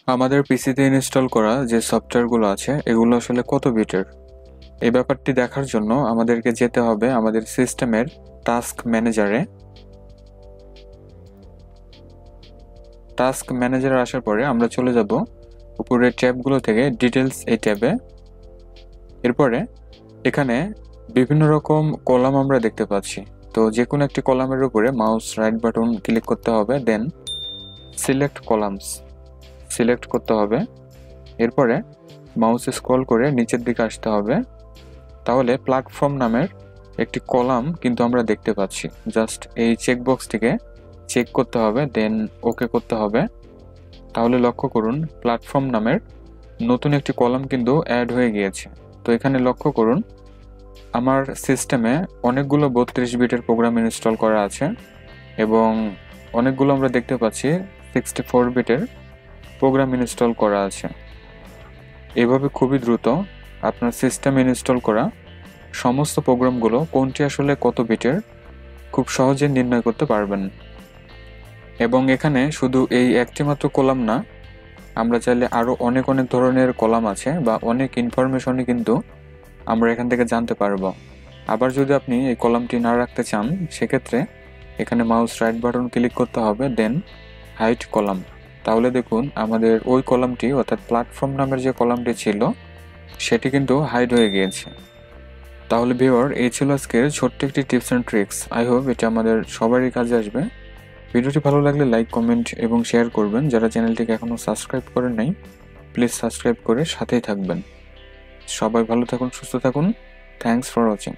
আমাদের পিসিতে ইনস্টল করা যে সফটওয়্যারগুলো আছে এগুলো আসলে কত বিটের, এই ব্যাপারটি দেখার জন্য আমাদেরকে যেতে হবে আমাদের সিস্টেমের টাস্ক ম্যানেজারে। টাস্ক ম্যানেজারে আসার পরে আমরা চলে যাব উপরের ট্যাবগুলো থেকে ডিটেলস এই ট্যাবে। এরপরে এখানে বিভিন্ন রকম কলাম আমরা দেখতে পাচ্ছি। তো যে কোনো একটি কলামের উপরে মাউস রাইট বাটন ক্লিক করতে হবে, দেন সিলেক্ট কলামস সিলেক্ট করতে হবে। এরপরে মাউস স্ক্রল করে নিচের দিকে আসতে হবে। তাহলে প্ল্যাটফর্ম নামের একটি কলাম কিন্তু আমরা দেখতে পাচ্ছি। জাস্ট এই চেকবক্সটিকে চেক করতে হবে, দেন ওকে করতে হবে। তাহলে লক্ষ্য করুন প্ল্যাটফর্ম নামের নতুন একটি কলাম কিন্তু অ্যাড হয়ে গিয়েছে। তো এখানে লক্ষ্য করুন আমার সিস্টেমে অনেকগুলো 32 বিটের প্রোগ্রাম ইনস্টল করা আছে এবং অনেকগুলো আমরা দেখতে পাচ্ছি 64 বিটের প্রোগ্রাম ইনস্টল করা আছে। এভাবে খুবই দ্রুত আপনার সিস্টেম ইনস্টল করা সমস্ত প্রোগ্রামগুলো কোনটি আসলে কত বিটের খুব সহজে নির্ণয় করতে পারবেন। এবং এখানে শুধু এই একটি মাত্র কলাম না, আমরা চাইলে আরও অনেক অনেক ধরনের কলাম আছে বা অনেক ইনফরমেশনই কিন্তু আমরা এখান থেকে জানতে পারবো। আবার যদি আপনি এই কলামটি না রাখতে চান সেক্ষেত্রে এখানে মাউস রাইট বাটন ক্লিক করতে হবে, দেন হাইড কলাম। তাহলে দেখুন আমাদের ওই কলামটি অর্থাৎ প্ল্যাটফর্ম নামের যে কলামটি ছিল সেটি কিন্তু হাইড হয়ে গিয়েছে। তাহলে ভিউয়ার এই ছিল আজকের ছোট্ট একটি tips and tricks. I hope এটা আমাদের সবারই কাজে আসবে। ভিডিওটি ভালো লাগলে লাইক, কমেন্ট এবং শেয়ার করবেন। যারা চ্যানেলটিকে এখনও সাবস্ক্রাইব করেন নাই প্লিজ সাবস্ক্রাইব করে সাথেই থাকবেন। সবাই ভালো থাকুন, সুস্থ থাকুন। Thanks for watching.